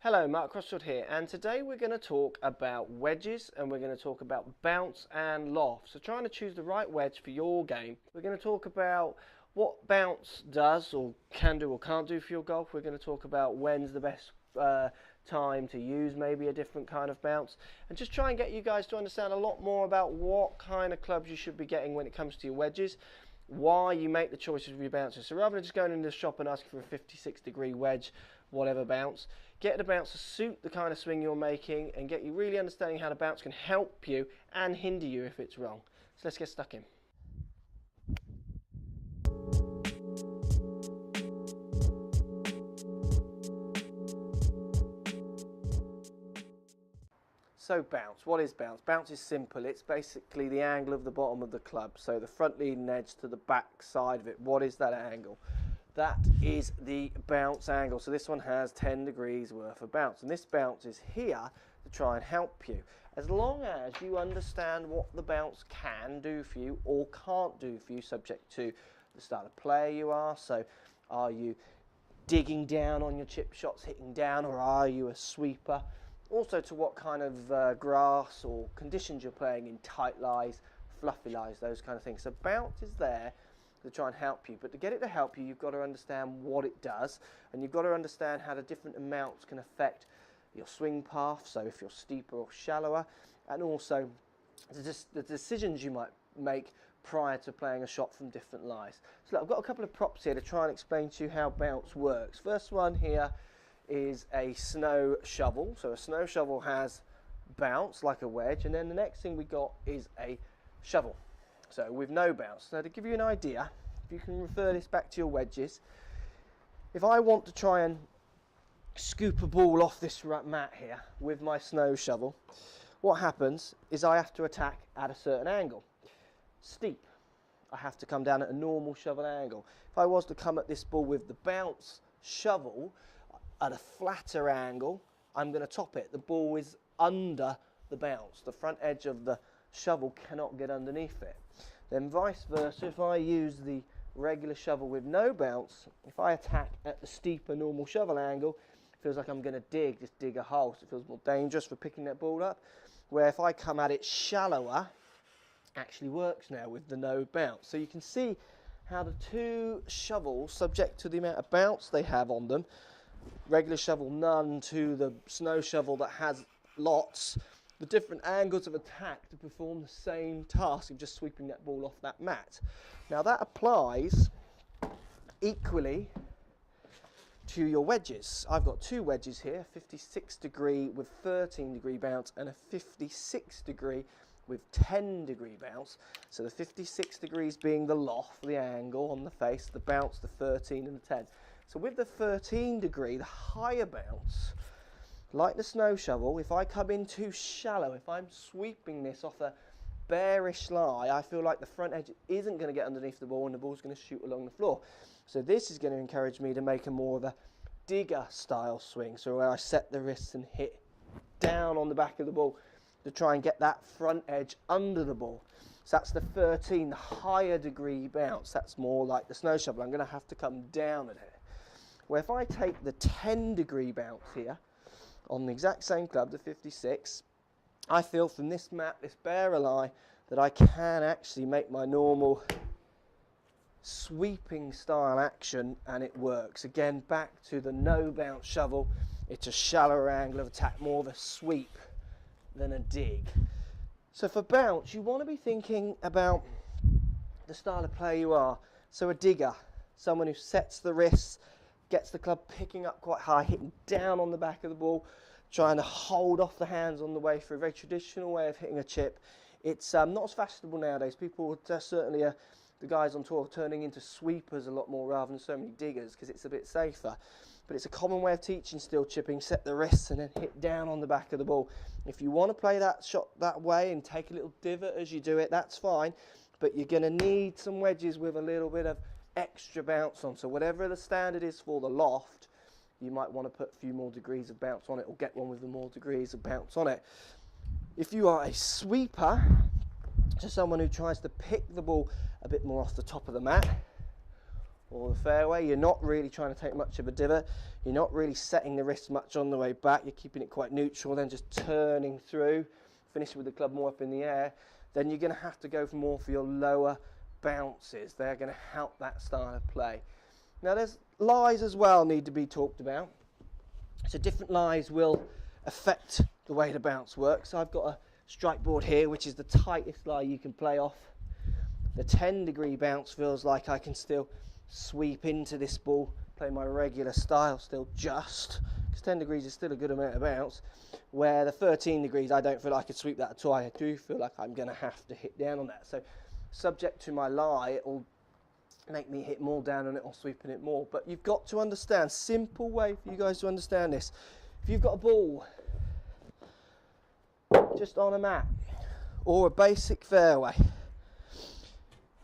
Hello, Mark Crossfield here, and today we're going to talk about wedges and we're going to talk about bounce and loft. So trying to choose the right wedge for your game. We're going to talk about what bounce does or can do or can't do for your golf. We're going to talk about when's the best time to use maybe a different kind of bounce, and just try and get you guys to understand a lot more about what kind of clubs you should be getting when it comes to your wedges, why you make the choices with your bounces. So rather than just going into the shop and asking for a 56-degree wedge, whatever bounce, get the bounce to suit the kind of swing you're making and get you really understanding how the bounce can help you and hinder you if it's wrong. So let's get stuck in. So bounce, what is bounce? Bounce is simple. It's basically the angle of the bottom of the club. So the front leading edge to the back side of it. What is that angle? That is the bounce angle. So this one has 10 degrees worth of bounce. And this bounce is here to try and help you. As long as you understand what the bounce can do for you or can't do for you, subject to the style of player you are. So are you digging down on your chip shots, hitting down, or are you a sweeper? Also to what kind of grass or conditions you're playing in, tight lies, fluffy lies, those kind of things. So bounce is there to try and help you, but to get it to help you, you've got to understand what it does, and you've got to understand how the different amounts can affect your swing path, so if you're steeper or shallower, and also the decisions you might make prior to playing a shot from different lies. So look, I've got a couple of props here to try and explain to you how bounce works. First one here is a snow shovel. So a snow shovel has bounce like a wedge, and then the next thing we got is a shovel, so with no bounce. Now to give you an idea, if you can refer this back to your wedges, if I want to try and scoop a ball off this mat here with my snow shovel, what happens is I have to attack at a certain angle. Steep, I have to come down at a normal shovel angle. If I was to come at this ball with the bounce shovel at a flatter angle, I'm going to top it. The ball is under the bounce. The front edge of the shovel cannot get underneath it. Then vice versa, if I use the regular shovel with no bounce, if I attack at the steeper normal shovel angle, it feels like I'm going to just dig a hole. So it feels more dangerous for picking that ball up. Where if I come at it shallower, it actually works now with the no bounce. So you can see how the two shovels, subject to the amount of bounce they have on them, regular shovel none to the snow shovel that has lots, the different angles of attack to perform the same task of just sweeping that ball off that mat. Now that applies equally to your wedges. I've got two wedges here, 56 degree with 13 degree bounce and a 56 degree with 10 degree bounce. So the 56 degrees being the loft, the angle on the face, the bounce, the 13 and the 10. So with the 13 degree, the higher bounce, like the snow shovel, if I come in too shallow, if I'm sweeping this off a bearish lie, I feel like the front edge isn't going to get underneath the ball and the ball's going to shoot along the floor. So this is going to encourage me to make a more of a digger style swing, so where I set the wrists and hit down on the back of the ball to try and get that front edge under the ball. So that's the 13, the higher degree bounce. That's more like the snow shovel. I'm going to have to come down at it. Where if I take the 10 degree bounce here on the exact same club, the 56, I feel from this mat, this bare lie, that I can actually make my normal sweeping style action, and it works. Again, back to the no bounce shovel, it's a shallower angle of attack, more of a sweep than a dig. So for bounce, you want to be thinking about the style of player you are. So a digger, someone who sets the wrists, gets the club picking up quite high, hitting down on the back of the ball, trying to hold off the hands on the way through. A very traditional way of hitting a chip. It's not as fashionable nowadays. People certainly the guys on tour are turning into sweepers a lot more rather than so many diggers because it's a bit safer. But it's a common way of teaching still chipping. Set the wrists and then hit down on the back of the ball. If you want to play that shot that way and take a little divot as you do it, that's fine. But you're going to need some wedges with a little bit of extra bounce on. So whatever the standard is for the loft, you might want to put a few more degrees of bounce on it, or get one with the more degrees of bounce on it. If you are a sweeper, so someone who tries to pick the ball a bit more off the top of the mat, or the fairway. You're not really trying to take much of a divot. You're not really setting the wrist much on the way back. You're keeping it quite neutral, then just turning through, finishing with the club more up in the air. Then you're going to have to go for more for your lower bounces. They're going to help that style of play. Now there's lies as well need to be talked about. So different lies will affect the way the bounce works. So I've got a strike board here, which is the tightest lie you can play off. The 10-degree bounce feels like I can still sweep into this ball, play my regular style still just, because 10 degrees is still a good amount of bounce, where the 13 degrees I don't feel like I could sweep that at all. I do feel like I'm going to have to hit down on that. So subject to my lie, it will make me hit more down on it or sweeping it more. But you've got to understand, simple way for you guys to understand this. If you've got a ball just on a mat or a basic fairway,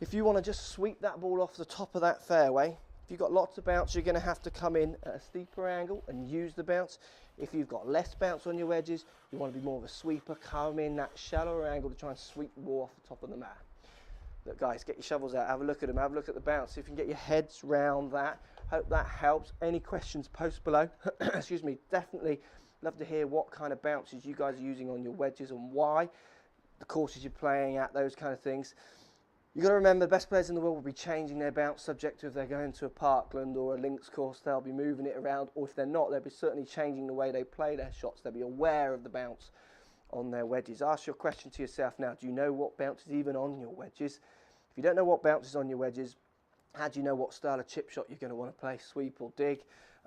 if you want to just sweep that ball off the top of that fairway, if you've got lots of bounce, you're going to have to come in at a steeper angle and use the bounce. If you've got less bounce on your wedges, you want to be more of a sweeper, come in that shallower angle to try and sweep the ball off the top of the mat. Look guys, get your shovels out, have a look at them, have a look at the bounce, see if you can get your heads round that. Hope that helps. Any questions, post below. Excuse me, definitely love to hear what kind of bounces you guys are using on your wedges and why, the courses you're playing at, those kind of things. You've got to remember the best players in the world will be changing their bounce subject to if they're going to a Parkland or a links course, they'll be moving it around, or if they're not, they'll be certainly changing the way they play their shots. They'll be aware of the bounce on their wedges. Ask your question to yourself now. Do you know what bounce is even on your wedges? If you don't know what bounce is on your wedges, how do you know what style of chip shot you're going to want to play, sweep or dig?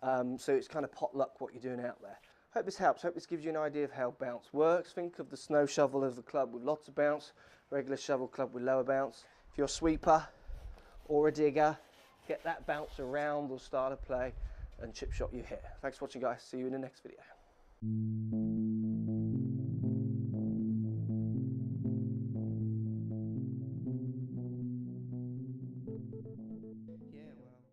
So it's kind of potluck what you're doing out there. Hope this helps. Hope this gives you an idea of how bounce works. Think of the snow shovel as the club with lots of bounce, regular shovel club with lower bounce. If you're a sweeper or a digger, get that bounce around the style of play and chip shot you hit. Thanks for watching guys. See you in the next video.